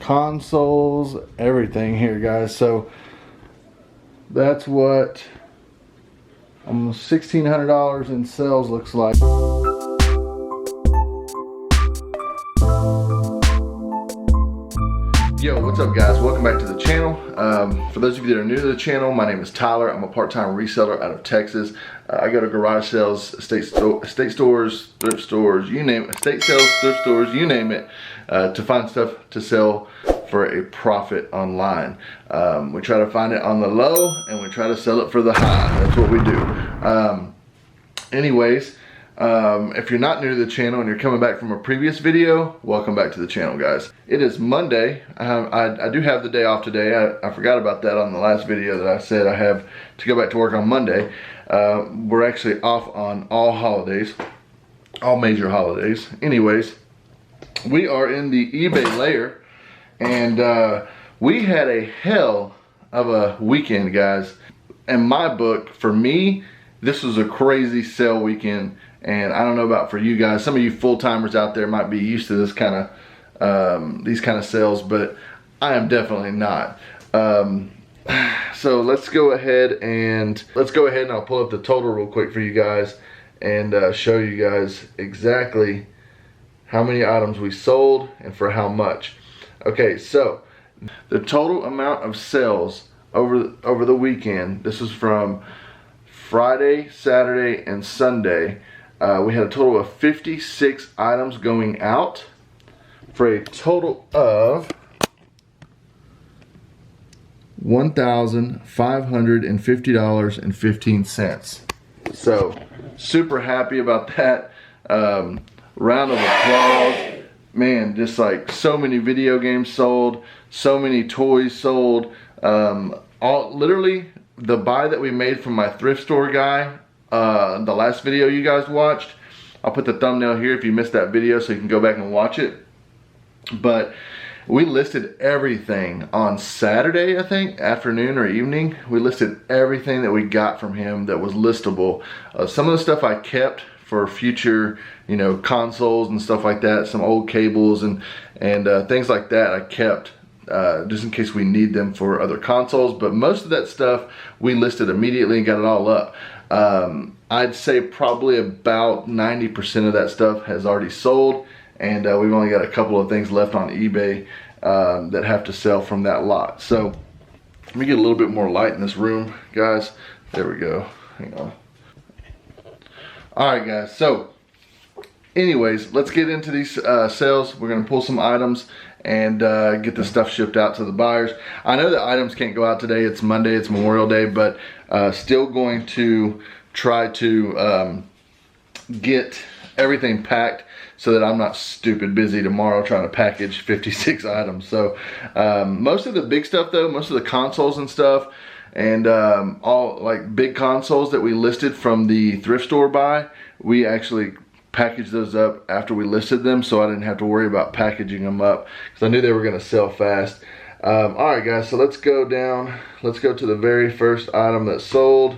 consoles, everything here, guys. So that's what almost $1,600 in sales looks like. Yo, what's up guys? Welcome back to the channel. For those of you that are new to the channel, my name is Tyler. I'm a part-time reseller out of Texas. I go to garage sales, estate stores, thrift stores, you name it, estate sales, thrift stores, you name it, to find stuff to sell for a profit online. We try to find it on the low and we try to sell it for the high. That's what we do. If you're not new to the channel and you're coming back from a previous video, welcome back to the channel, guys. It is Monday. I do have the day off today. I forgot about that on the last video that I said I have to go back to work on Monday. We're actually off on all holidays, all major holidays. Anyways, we are in the eBay layer, and we had a hell of a weekend, guys. In my book, for me, this was a crazy sale weekend. And I don't know about for you guys, some of you full-timers out there might be used to this kind of these kind of sales, but I am definitely not. So let's go ahead and I'll pull up the total real quick for you guys and show you guys exactly how many items we sold and for how much. Okay, so the total amount of sales over the weekend, this is from Friday, Saturday, and Sunday. We had a total of 56 items going out for a total of $1,550.15. So super happy about that. Round of applause. Man, just like so many video games sold, so many toys sold. Literally the buy that we made from my thrift store guy, the last video you guys watched, I'll put the thumbnail here if you missed that video so you can go back and watch it. But we listed everything on Saturday, I think, afternoon or evening. We listed everything that we got from him that was listable. Some of the stuff I kept for future, consoles and stuff like that, some old cables and things like that I kept just in case we need them for other consoles. But most of that stuff we listed immediately and got it all up. I'd say probably about 90% of that stuff has already sold, and we've only got a couple of things left on eBay that have to sell from that lot. So let me get a little bit more light in this room, guys. There we go. Hang on. Alright guys, so anyways, let's get into these sales. We're going to pull some items and get the stuff shipped out to the buyers. I know the items can't go out today. It's Monday, it's Memorial Day, but still going to try to get everything packed so that I'm not stupid busy tomorrow trying to package 56 items. So most of the big stuff though, most of the consoles and stuff, and all like big consoles that we listed from the thrift store buy, we actually packaged those up after we listed them, so I didn't have to worry about packaging them up because I knew they were going to sell fast. Alright guys, so let's go down. Let's go to the very first item that sold.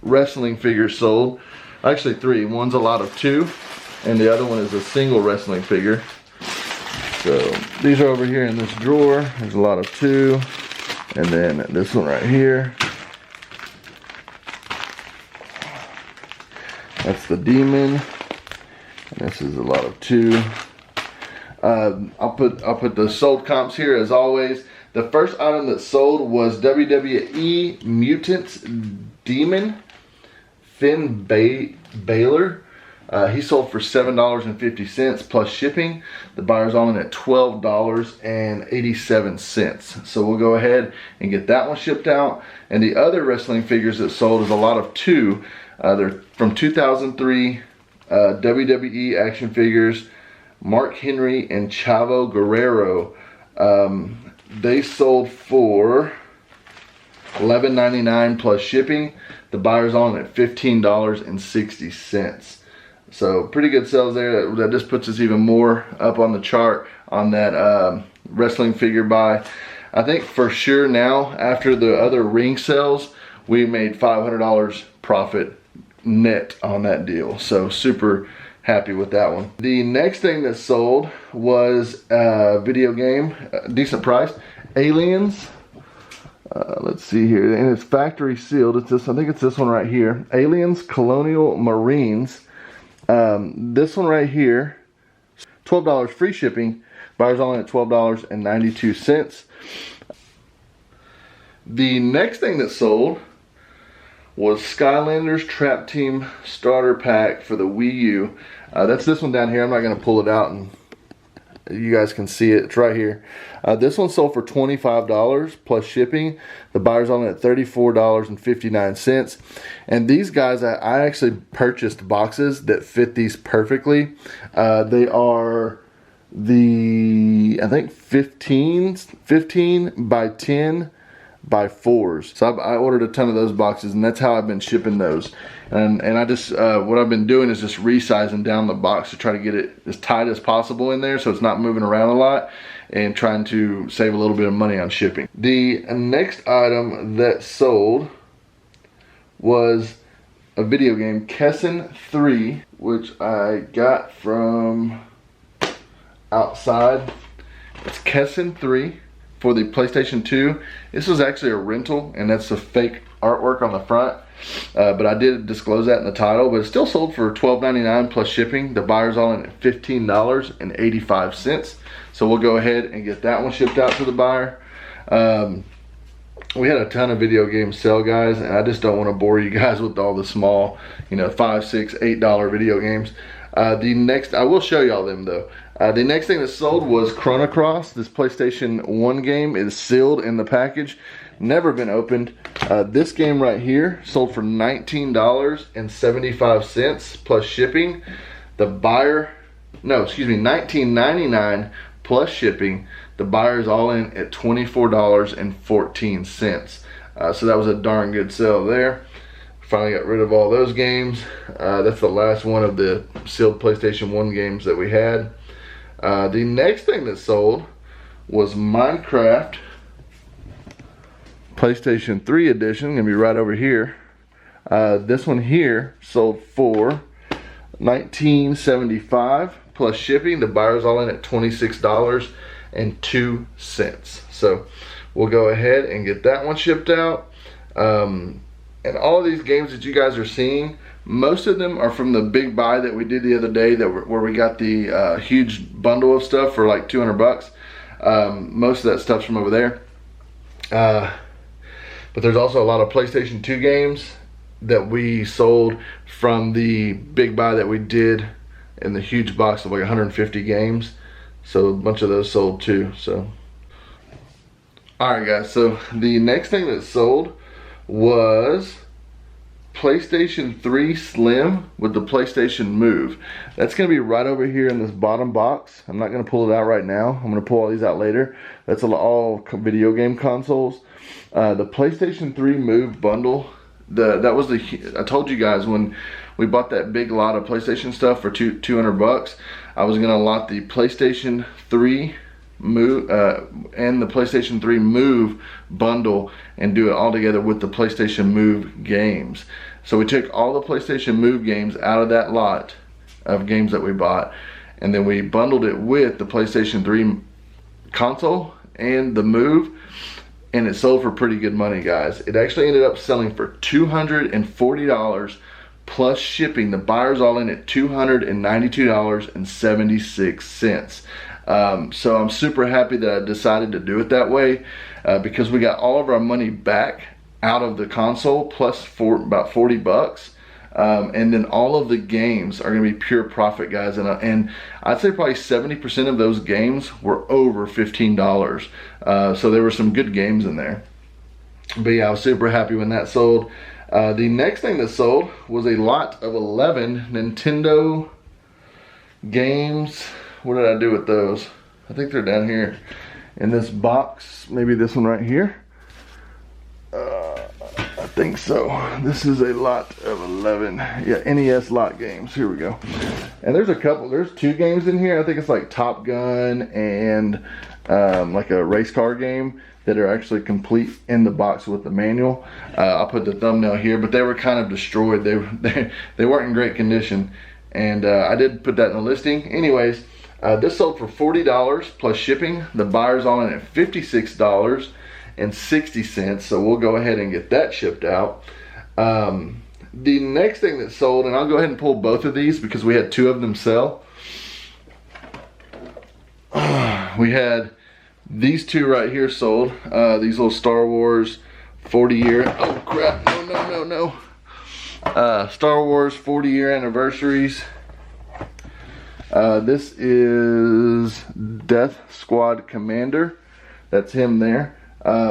Wrestling figures sold. Actually 3. One's a lot of 2 and the other one is a single wrestling figure. So these are over here in this drawer. There's a lot of 2, and then this one right here. That's the Demon, and this is a lot of 2. I'll put the sold comps here as always. The first item that sold was WWE Mutants Demon Finn Balor. He sold for $7.50 plus shipping. The buyer's on it at $12.87. So we'll go ahead and get that one shipped out. And the other wrestling figures that sold is a lot of 2. They're from 2003 WWE action figures, Mark Henry and Chavo Guerrero. They sold for $11.99 plus shipping. The buyer's on at $15.60. So pretty good sales there. That just puts us even more up on the chart on that wrestling figure buy. I think for sure now, after the other ring sales, we made $500 profit net on that deal. So super happy with that one. The next thing that sold was a video game, decent price, Aliens. Let's see here, and it's factory sealed. It's this, I think it's this one right here, Aliens Colonial Marines. This one right here, $12 free shipping. Buyers all in at $12.92. The next thing that sold was Skylanders Trap Team Starter Pack for the Wii U. That's this one down here. I'm not going to pull it out and you guys can see it. It's right here. This one sold for $25 plus shipping. The buyer's on it at $34.59. And these guys, I actually purchased boxes that fit these perfectly. They are I think 15 by 10 by 4s. So I ordered a ton of those boxes, and that's how I've been shipping those. And I just, what I've been doing is just resizing down the box to try to get it as tight as possible in there so it's not moving around a lot, and trying to save a little bit of money on shipping. The next item that sold was a video game, Kessen 3, which I got from outside. It's Kessen 3 for the PlayStation 2. This was actually a rental, and that's the fake artwork on the front. But I did disclose that in the title, but it's still sold for $12.99 plus shipping. The buyer's all in at $15.85. So we'll go ahead and get that one shipped out to the buyer. We had a ton of video games sell, guys, and I just don't want to bore you guys with all the small, you know, $5, $6, $8 video games. The next, I will show y'all them though. The next thing that sold was Chrono Cross. This PlayStation 1 game is sealed in the package, never been opened. This game right here sold for $19.75 plus shipping. The buyer, no, excuse me, $19.99 plus shipping. The buyer is all in at $24.14. So that was a darn good sale there. Finally got rid of all those games. That's the last one of the sealed PlayStation 1 games that we had. The next thing that sold was Minecraft PlayStation 3 edition. Gonna be right over here. This one here sold for $19.75 plus shipping. The buyer's all in at $26.02. So we'll go ahead and get that one shipped out. And all of these games that you guys are seeing, most of them are from the big buy that we did the other day, where we got the huge bundle of stuff for like 200 bucks. Most of that stuff's from over there. But there's also a lot of PlayStation 2 games that we sold from the big buy that we did in the huge box of like 150 games. So a bunch of those sold too. So, alright guys, so the next thing that sold was PlayStation 3 Slim with the PlayStation Move. That's going to be right over here in this bottom box. I'm not going to pull it out right now. I'm going to pull all these out later. That's all video game consoles. The PlayStation 3 Move bundle, I told you guys when we bought that big lot of PlayStation stuff for 200 bucks, I was going to lot the PlayStation 3 Move and the PlayStation 3 Move bundle and do it all together with the PlayStation Move games. So we took all the PlayStation Move games out of that lot of games that we bought, and then we bundled it with the PlayStation 3 console and the Move, and it sold for pretty good money, guys. It actually ended up selling for $240 plus shipping. The buyer's all in at $292.76. So I'm super happy that I decided to do it that way, because we got all of our money back out of the console plus for about 40 bucks. And then all of the games are going to be pure profit, guys. And I'd say probably 70% of those games were over $15. So there were some good games in there. But yeah, I was super happy when that sold. The next thing that sold was a lot of 11 Nintendo games. What did I do with those? I think they're down here in this box. Maybe this one right here. I think so. This is a lot of 11. Yeah, NES lot games. Here we go. And there's a couple. There's 2 games in here. I think it's like Top Gun and like a race car game that are actually complete in the box with the manual. I'll put the thumbnail here, but they were kind of destroyed. They weren't in great condition. and I did put that in the listing. Anyways, this sold for $40 plus shipping. The buyer's on it at $56.60, so we'll go ahead and get that shipped out. The next thing that sold, and I'll go ahead and pull both of these because we had two of them sell. We had these two right here sold. These little Star Wars 40-year, oh crap, no. Star Wars 40-year anniversaries. This is Death Squad Commander. That's him there.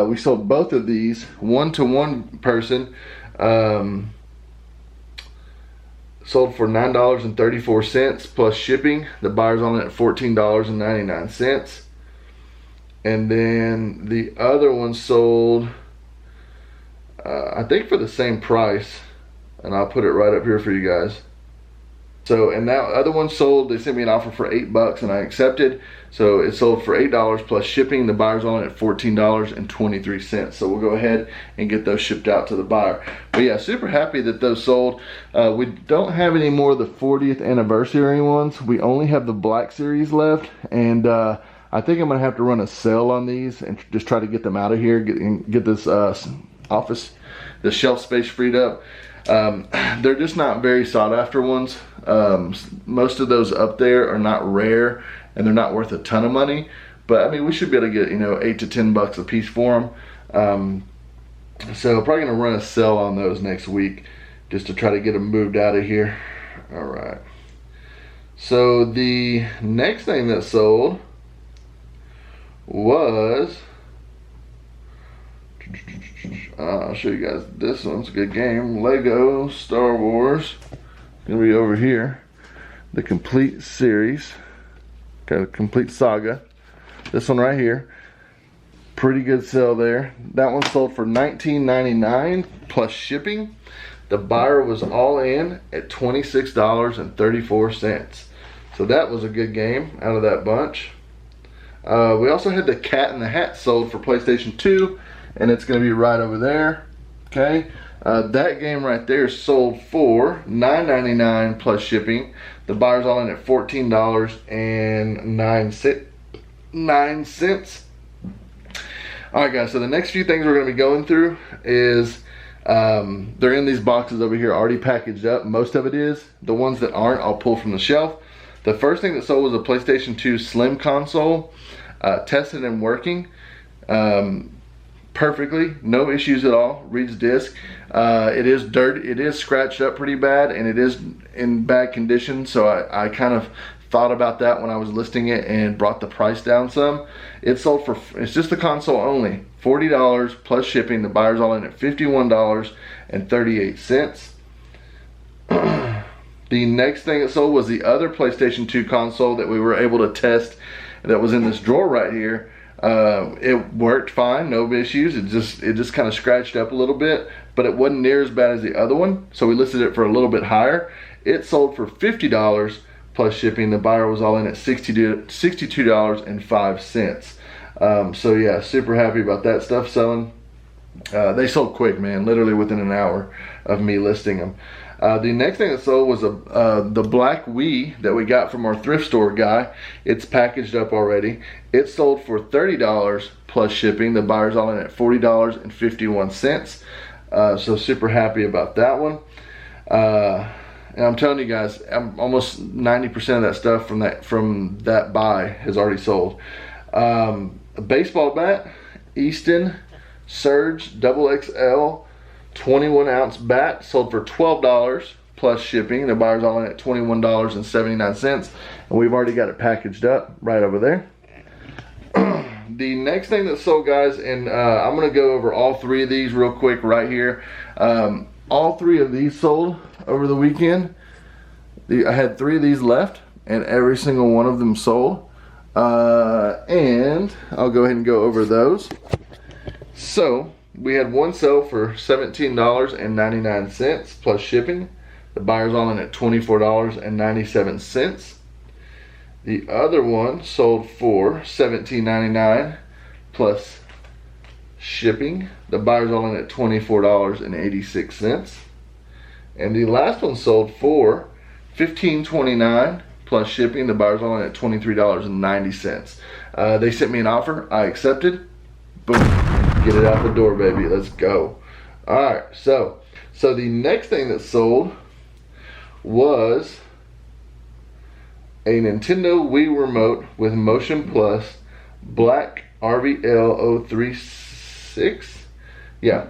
We sold both of these one to one person. Sold for $9.34 plus shipping. The buyer's on it at $14.99. And then the other one sold, I think for the same price. And I'll put it right up here for you guys. So, and that other one sold, they sent me an offer for $8 and I accepted. So it sold for $8 plus shipping. The buyer's on it at $14.23. So we'll go ahead and get those shipped out to the buyer. But yeah, super happy that those sold. We don't have any more of the 40th anniversary ones. We only have the Black Series left. And I think I'm gonna have to run a sale on these and just try to get them out of here, get this office, the shelf space freed up. They're just not very sought after ones. Most of those up there are not rare and they're not worth a ton of money, but I mean we should be able to get, you know, $8 to $10 a piece for them. So probably gonna run a sale on those next week just to try to get them moved out of here. All right, so the next thing that sold was, I'll show you guys, this one's a good game. Lego Star Wars, gonna be over here. The complete series, got a complete saga. This one right here, pretty good sale there. That one sold for $19.99 plus shipping. The buyer was all in at $26.34. So that was a good game out of that bunch. We also had the Cat in the Hat sold for PlayStation 2. And it's going to be right over there. Okay, that game right there sold for $9.99 plus shipping. The buyer's all in at $14.09. All right, guys. So the next few things we're going to be going through is they're in these boxes over here, already packaged up. Most of it is. The ones that aren't, I'll pull from the shelf. The first thing that sold was a PlayStation 2 Slim console, tested and working. Perfectly, no issues at all. Reads disc. It is dirty, it is scratched up pretty bad, and it is in bad condition. So I kind of thought about that when I was listing it and brought the price down some. It sold for, it's just the console only, $40 plus shipping. The buyer's all in at $51.38. The next thing it sold was the other PlayStation 2 console that we were able to test that was in this drawer right here. It worked fine, no issues. It just kind of scratched up a little bit, but it wasn't near as bad as the other one, so we listed it for a little bit higher. It sold for $50 plus shipping. The buyer was all in at $62.05. So yeah, super happy about that stuff selling. They sold quick, man, literally within an hour of me listing them. The next thing that sold was the black Wii that we got from our thrift store guy. It's packaged up already. It sold for $30 plus shipping. The buyer's all in at $40.51. So super happy about that one. And I'm telling you guys, I'm almost 90% of that stuff from that buy has already sold. A baseball bat, Easton Surge Double XL 21-ounce bat, sold for $12 plus shipping. The buyer's all in at $21.79, and we've already got it packaged up right over there. The next thing that sold, guys, and I'm gonna go over all three of these real quick right here. All three of these sold over the weekend. I had 3 of these left, and every single one of them sold. And I'll go ahead and go over those. So we had one sell for $17.99 plus shipping. The buyer's all in at $24.97. The other one sold for $17.99 plus shipping. The buyer's all in at $24.86. And the last one sold for $15.29 plus shipping. The buyer's all in at $23.90. They sent me an offer. I accepted. Boom. Get it out the door, baby. Let's go. All right. So the next thing that sold was a Nintendo Wii remote with Motion Plus, black RVL 036. Yeah,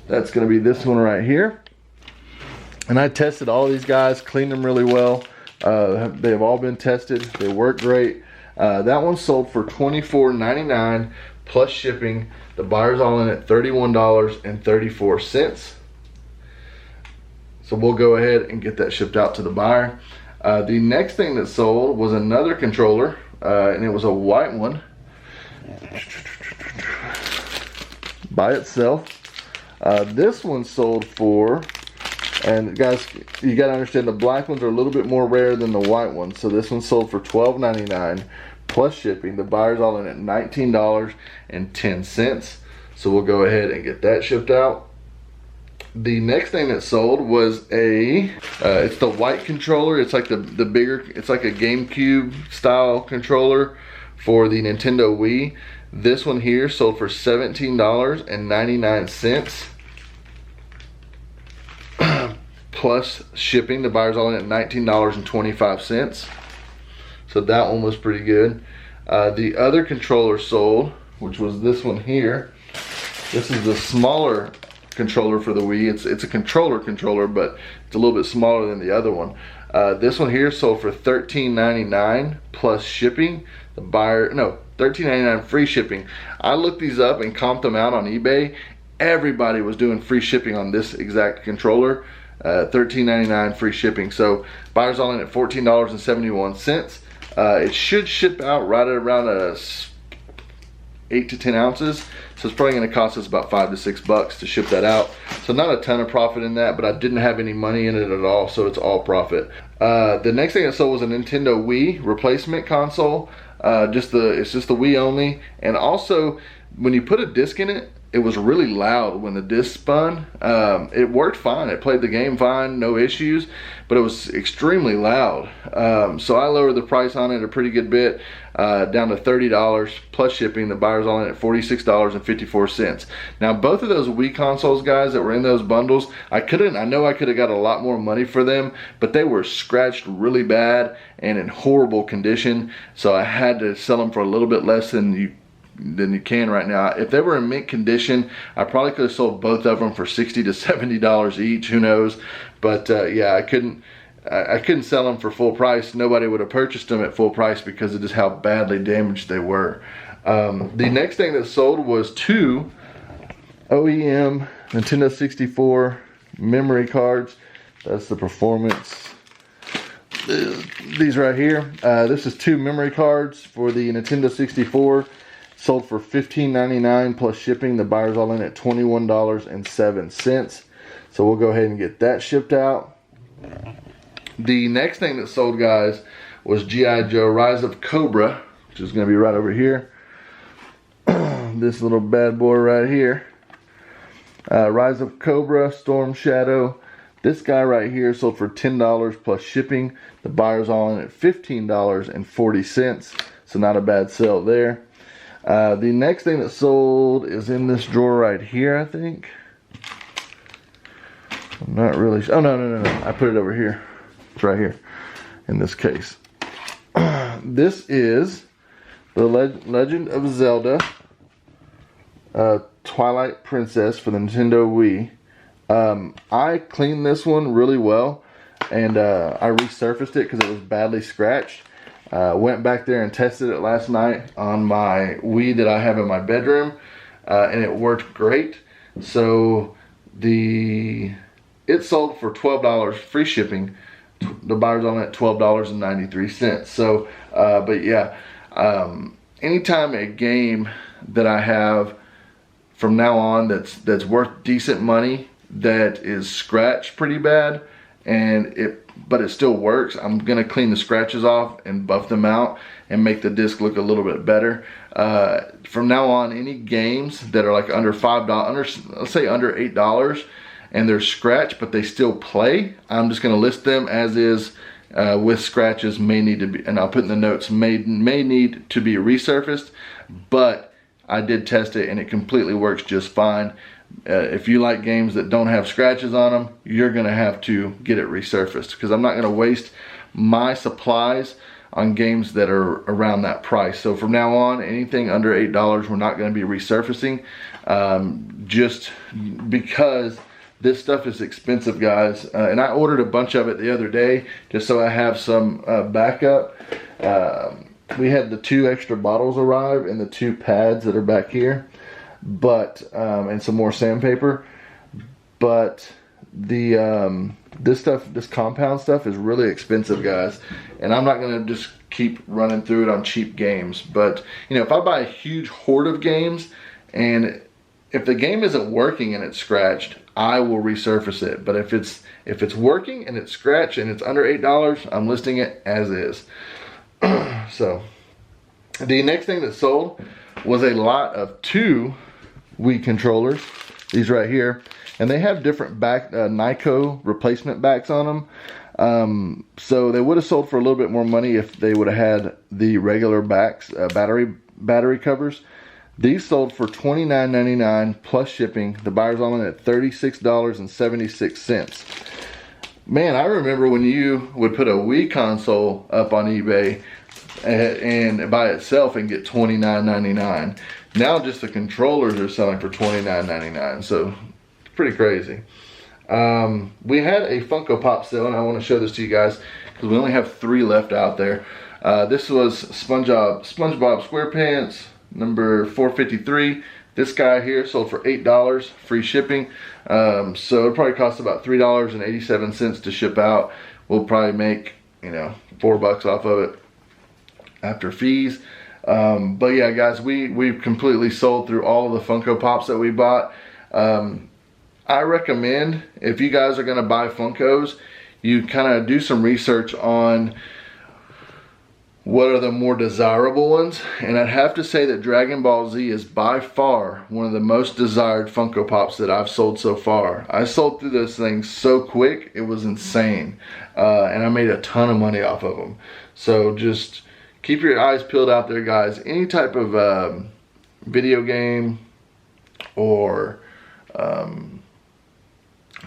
that's going to be this one right here. And I tested all these guys, cleaned them really well. They've all been tested. They work great. That one sold for $24.99 plus shipping. The buyer's all in at $31.34. So we'll go ahead and get that shipped out to the buyer. The next thing that sold was another controller, and it was a white one by itself. This one sold for, and guys, you gotta understand the black ones are a little bit more rare than the white ones. So this one sold for $12.99 plus shipping. The buyer's all in at $19.10. So we'll go ahead and get that shipped out. The next thing that sold was it's the white controller. It's like the bigger, it's like a GameCube style controller for the Nintendo Wii. This one here sold for $17.99 plus shipping. The buyer's all in at $19.25. So that one was pretty good. The other controller sold, which was this one here. This is the smaller controller for the Wii. It's a controller, but it's a little bit smaller than the other one. This one here sold for $13.99 plus shipping. The buyer, no, $13.99 free shipping. I looked these up and comped them out on eBay. Everybody was doing free shipping on this exact controller. $13.99 free shipping. So buyer's all in at $14.71. It should ship out right at around 8 to 10 ounces. So it's probably going to cost us about $5 to $6 to ship that out. So not a ton of profit in that, but I didn't have any money in it at all, so it's all profit. The next thing I sold was a Nintendo Wii replacement console. It's just the Wii only. And also, when you put a disc in it, it was really loud when the disc spun. It worked fine. It played the game fine, no issues, but it was extremely loud. So I lowered the price on it a pretty good bit, down to $30 plus shipping. The buyer's all in at $46.54. Now both of those Wii consoles, guys, that were in those bundles, I know I could have got a lot more money for them, but they were scratched really bad and in horrible condition. So I had to sell them for a little bit less than you can right now. If they were in mint condition, I probably could have sold both of them for $60 to $70 each, who knows. But yeah, I couldn't sell them for full price. Nobody would have purchased them at full price because of just how badly damaged they were. The next thing that sold was two OEM Nintendo 64 memory cards. That's the performance. These right here. This is two memory cards for the Nintendo 64. Sold for $15.99 plus shipping. The buyer's all in at $21.07. So we'll go ahead and get that shipped out. The next thing that sold, guys, was G.I. Joe Rise of Cobra, which is going to be right over here. This little bad boy right here. Rise of Cobra, Storm Shadow. This guy right here sold for $10 plus shipping. The buyer's all in at $15.40. So not a bad sale there. The next thing that sold is in this drawer right here, I think. I'm not really sure. Oh, no. I put it over here. It's right here in this case. This is the Legend of Zelda Twilight Princess for the Nintendo Wii. I cleaned this one really well, and I resurfaced it because it was badly scratched. Went back there and tested it last night on my Wii that I have in my bedroom, and it worked great. So it sold for $12 free shipping. The buyer's on at $12.93. So, but yeah, anytime a game that I have from now on that's worth decent money that is scratched pretty bad but it still works, I'm gonna clean the scratches off and buff them out and make the disc look a little bit better. From now on, any games that are like under $5, let's say under $8, and they're scratched but they still play, I'm just gonna list them as is with scratches may need to be, and I'll put in the notes, may need to be resurfaced, but I did test it and it completely works just fine. If you like games that don't have scratches on them, you're gonna have to get it resurfaced, because I'm not gonna waste my supplies on games that are around that price. So from now on, anything under $8 we're not going to be resurfacing, just because this stuff is expensive, guys. And I ordered a bunch of it the other day just so I have some backup. We had the 2 extra bottles arrive and the 2 pads that are back here, but and some more sandpaper. But the this compound stuff is really expensive, guys, and I'm not gonna just keep running through it on cheap games. But you know, if I buy a huge hoard of games and if the game isn't working and it's scratched, I will resurface it. But if it's working and it's scratched and it's under $8, I'm listing it as is. So the next thing that sold was a lot of 2 Wii controllers, these right here. And they have different back Nyko replacement backs on them. So they would have sold for a little bit more money if they would have had the regular backs, battery covers. These sold for $29.99 plus shipping. The buyer's on it at $36.76. Man, I remember when you would put a Wii console up on eBay and by itself and get $29.99. Now just the controllers are selling for $29.99. So pretty crazy. We had a Funko Pop sale, and I want to show this to you guys because we only have 3 left out there. This was SpongeBob SquarePants number 453. This guy here sold for $8, free shipping. So it probably costs about $3.87 to ship out. We'll probably make, you know, $4 off of it after fees. But yeah, guys, we've completely sold through all of the Funko Pops that we bought. I recommend, if you guys are going to buy Funkos, you kind of do some research on what are the more desirable ones. And I'd have to say that Dragon Ball Z is by far one of the most desired Funko Pops that I've sold so far. I sold through those things so quick, it was insane. And I made a ton of money off of them. So just keep your eyes peeled out there, guys. Any type of video game or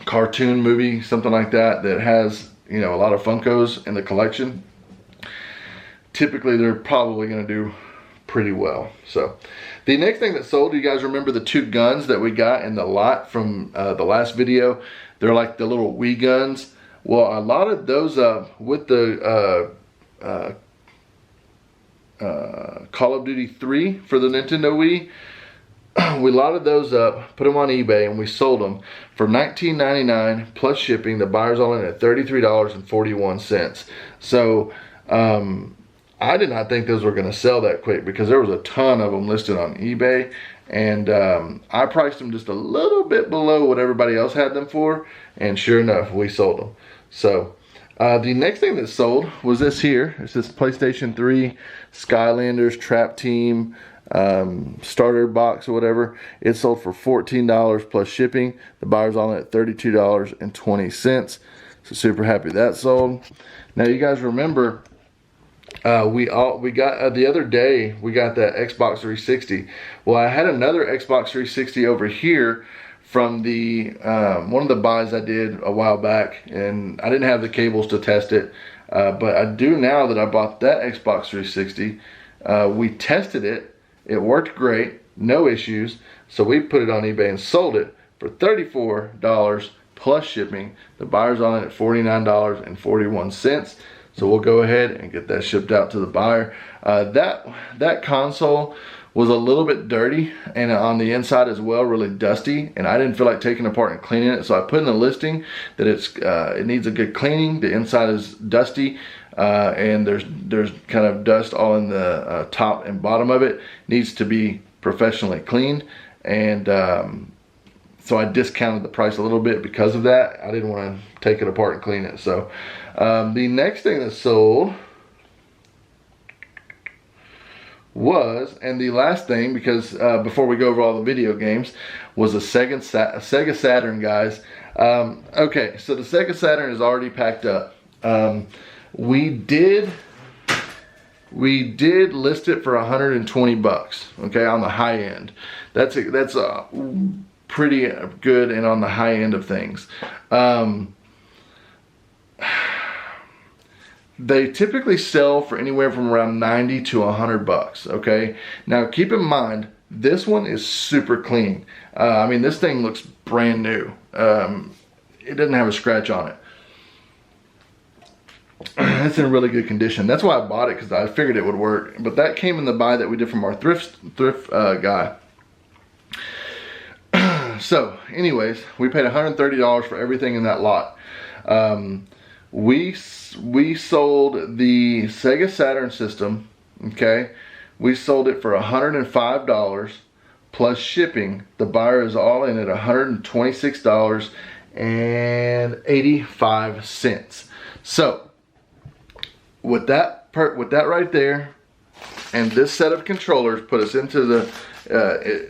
cartoon movie, something like that, that has, you know, a lot of Funkos in the collection, typically they're probably going to do pretty well. So the next thing that sold, you guys remember the 2 guns that we got in the lot from the last video? They're like the little Wii guns. Well, a lot of those with the Call of Duty 3 for the Nintendo Wii, we lotted those up, put them on eBay, and we sold them for $19.99 plus shipping. The buyer's all in at $33.41. So I did not think those were going to sell that quick because there was a ton of them listed on eBay, and I priced them just a little bit below what everybody else had them for, and sure enough, we sold them. So the next thing that sold was this here. It's this PlayStation 3 Skylanders Trap Team starter box or whatever. It sold for $14 plus shipping. The buyer's on it at $32.20. So super happy that sold. Now you guys remember we got the other day we got that Xbox 360. Well, I had another Xbox 360 over here from the one of the buys I did a while back, and I didn't have the cables to test it, but I do now that I bought that Xbox 360. We tested it. It worked great, no issues, so we put it on eBay and sold it for $34 plus shipping. The buyer's on it at $49.41. So we'll go ahead and get that shipped out to the buyer. That console was a little bit dirty, and on the inside as well, really dusty, and I didn't feel like taking it apart and cleaning it, so I put in the listing that it needs a good cleaning. The inside is dusty, and there's kind of dust all in the top and bottom of it. Needs to be professionally cleaned, and so I discounted the price a little bit because of that. I didn't want to take it apart and clean it. So the next thing that sold was, and the last thing, because before we go over all the video games, was a Sega Saturn, guys. Okay, so the Sega Saturn is already packed up. We did list it for 120 bucks, okay, on the high end. That's pretty good and on the high end of things. They typically sell for anywhere from around 90 to 100 bucks, okay? Now keep in mind, this one is super clean. I mean, this thing looks brand new. It doesn't have a scratch on it. It's in really good condition. That's why I bought it, because I figured it would work. But that came in the buy that we did from our thrift guy. So, anyways, we paid $130 for everything in that lot. We sold the Sega Saturn system. Okay, we sold it for $105 plus shipping. The buyer is all in at $126.85. So, with that right there, and this set of controllers put us into the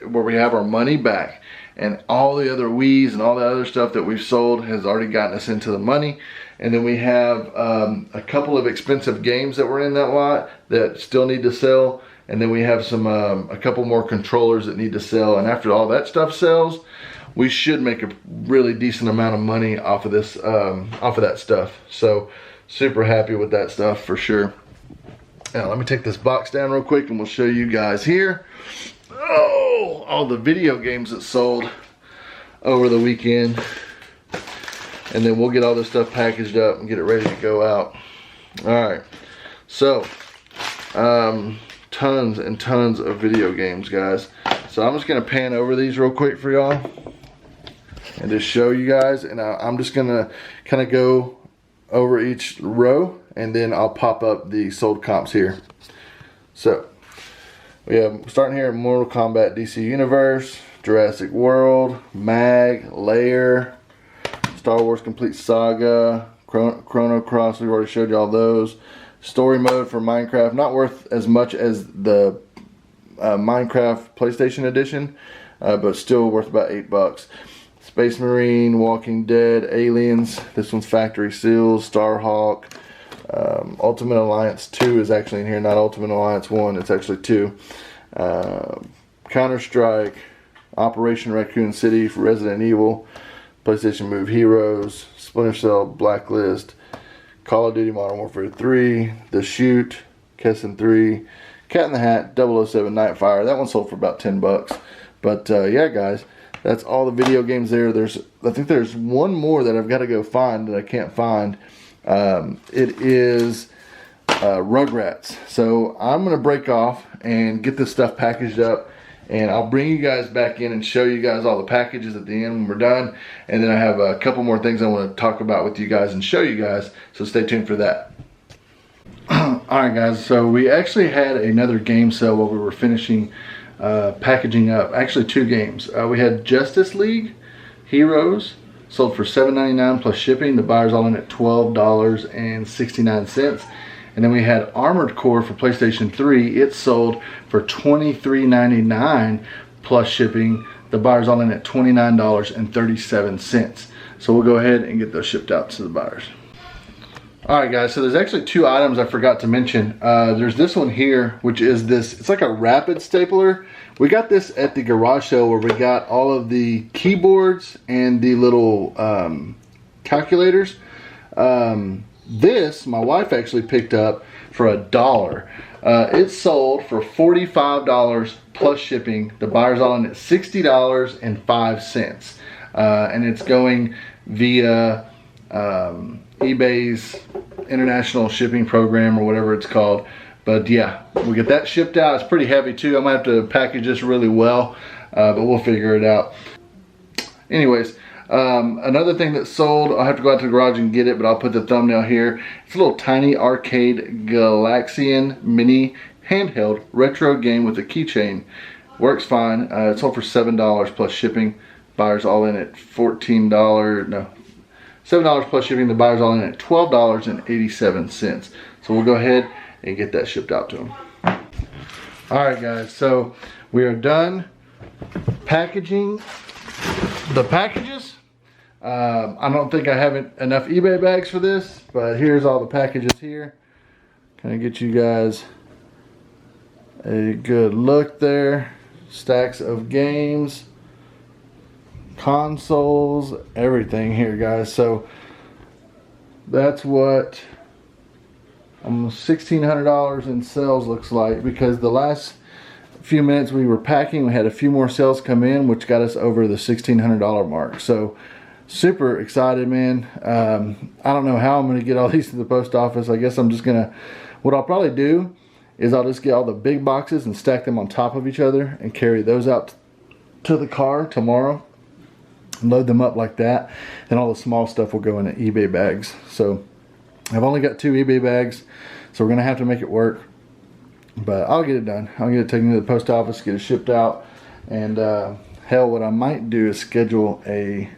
where we have our money back, and all the other Wii's and all the other stuff that we've sold has already gotten us into the money. And then we have a couple of expensive games that were in that lot that still need to sell, and then we have some a couple more controllers that need to sell. And after all that stuff sells, we should make a really decent amount of money off of this off of that stuff. So super happy with that stuff for sure. Now let me take this box down real quick and we'll show you guys here. Oh, all the video games that sold over the weekend. And then we'll get all this stuff packaged up and get it ready to go out. Alright, so tons and tons of video games, guys. So I'm just gonna pan over these real quick for y'all and just show you guys, and I'm just gonna kind of go over each row, and then I'll pop up the sold comps here. So we have, starting here, Mortal Kombat DC Universe, Jurassic World, Mag, Lair, Star Wars Complete Saga, Chrono Cross, we've already showed you all those. Story mode for Minecraft, not worth as much as the Minecraft PlayStation Edition, but still worth about $8. Space Marine, Walking Dead, Aliens, this one's Factory Seals, Starhawk, Ultimate Alliance 2 is actually in here, not Ultimate Alliance 1, it's actually 2. Counter-Strike, Operation Raccoon City for Resident Evil, PlayStation Move Heroes, Splinter Cell, Blacklist, Call of Duty Modern Warfare 3, The Shoot, Kessen 3, Cat in the Hat, 007 Nightfire. That one sold for about 10 bucks. But yeah, guys, that's all the video games there. I think there's one more that I've got to go find that I can't find. It is Rugrats. So I'm going to break off and get this stuff packaged up, and I'll bring you guys back in and show you guys all the packages at the end when we're done. And then I have a couple more things I want to talk about with you guys and show you guys, so stay tuned for that. Alright guys, so we actually had another game sale while we were finishing packaging up. Actually 2 games. We had Justice League Heroes, sold for $7.99 plus shipping. The buyer's all in at $12.69. And then we had Armored Core for PlayStation 3. It sold for $23.99 plus shipping. The buyer's all in at $29.37. So we'll go ahead and get those shipped out to the buyers. Alright guys, so there's actually 2 items I forgot to mention. There's this one here, which is this, it's like a rapid stapler. We got this at the garage sale where we got all of the keyboards and the little calculators. This, my wife actually picked up for $1. It sold for $45 plus shipping. The buyer's all in at $60.05. And it's going via eBay's international shipping program or whatever it's called. But yeah, we get that shipped out. It's pretty heavy too. I might have to package this really well, but we'll figure it out. Anyways, another thing that sold, I'll have to go out to the garage and get it, but I'll put the thumbnail here. It's a little tiny arcade Galaxian mini handheld retro game with a keychain. Works fine. It sold for $7 plus shipping. Buyers all in at $7 plus shipping. The buyers all in at $12.87. So we'll go ahead and get that shipped out to them. Alright guys, so we are done packaging the packages. I don't think I have enough eBay bags for this, but here's all the packages here. Kind of get you guys a good look there. Stacks of games, consoles, everything here, guys. So that's what almost $1,600 in sales looks like, because the last few minutes we were packing, we had a few more sales come in, which got us over the $1,600 mark. So super excited, man. I don't know how I'm gonna get all these to the post office. I guess I'm just gonna, what I'll probably do is I'll just get all the big boxes and stack them on top of each other and carry those out to the car tomorrow and load them up like that. And all the small stuff will go in eBay bags. So I've only got 2 eBay bags, so we're gonna have to make it work. But I'll get it done. I'll get it taken to the post office, get it shipped out, and hell, what I might do is schedule a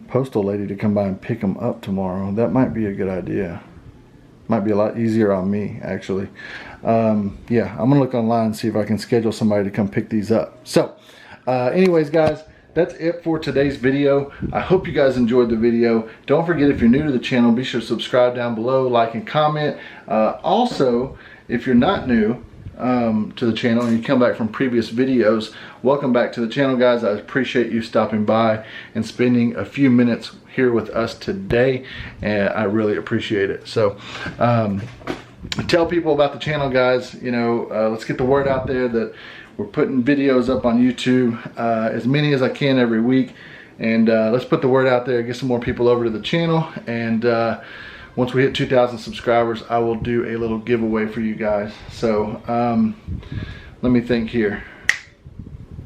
postal lady to come by and pick them up tomorrow. That might be a good idea. Might be a lot easier on me, actually. Yeah, I'm gonna look online and see if I can schedule somebody to come pick these up. So anyways, guys, that's it for today's video. I hope you guys enjoyed the video. Don't forget, if you're new to the channel, be sure to subscribe down below, like and comment. Also, if you're not new to the channel and you come back from previous videos, welcome back to the channel, guys. I appreciate you stopping by and spending a few minutes here with us today, and I really appreciate it. So tell people about the channel, guys. You know, let's get the word out there that we're putting videos up on YouTube, as many as I can every week, and let's put the word out there, get some more people over to the channel. And once we hit 2,000 subscribers, I will do a little giveaway for you guys. So let me think here.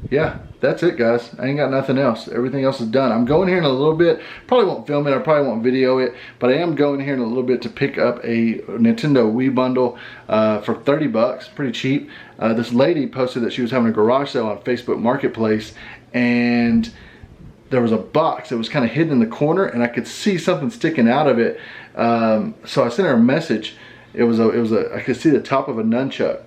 Yeah, that's it, guys. I ain't got nothing else. Everything else is done. I'm going here in a little bit. Probably won't film it. I probably won't video it. But I am going here in a little bit to pick up a Nintendo Wii bundle for 30 bucks. Pretty cheap. This lady posted that she was having a garage sale on Facebook Marketplace, and there was a box that was kind of hidden in the corner, and I could see something sticking out of it. So I sent her a message. I could see the top of a nunchuck.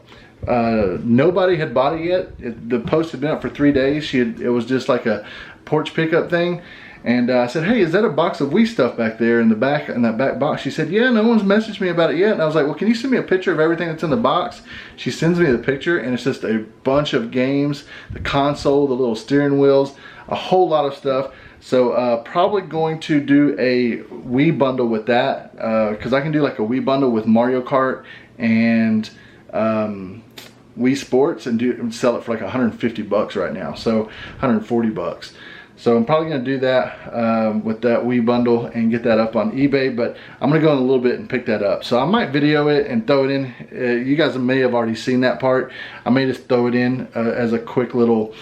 Nobody had bought it yet. The post had been up for 3 days. It was just like a porch pickup thing. And I said, hey, is that a box of Wii stuff back there in the back, in that back box? She said, yeah, no one's messaged me about it yet. And I was like, well, can you send me a picture of everything that's in the box? She sends me the picture, and it's just a bunch of games, the console, the little steering wheels, a whole lot of stuff. So probably going to do a Wii bundle with that, because I can do like a Wii bundle with Mario Kart and Wii Sports, and sell it for like 150 bucks right now. So 140 bucks. So I'm probably going to do that with that Wii bundle and get that up on eBay, but I'm going to go in a little bit and pick that up. So I might video it and throw it in. You guys may have already seen that part. I may just throw it in as a quick little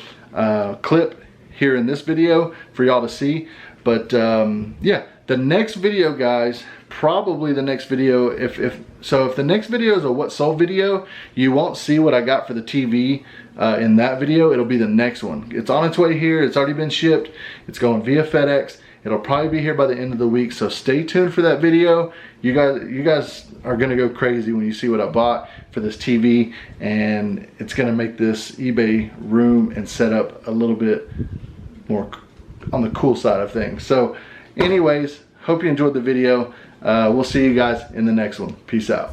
clip here in this video for y'all to see. But yeah, the next video, guys, probably the next video, if the next video is a what sold video, you won't see what I got for the TV in that video. It'll be the next one. It's on its way here. It's already been shipped. It's going via FedEx. It'll probably be here by the end of the week, so stay tuned for that video. You guys are gonna go crazy when you see what I bought for this TV, and it's gonna make this eBay room and setup a little bit more on the cool side of things. So anyways, hope you enjoyed the video. We'll see you guys in the next one. Peace out.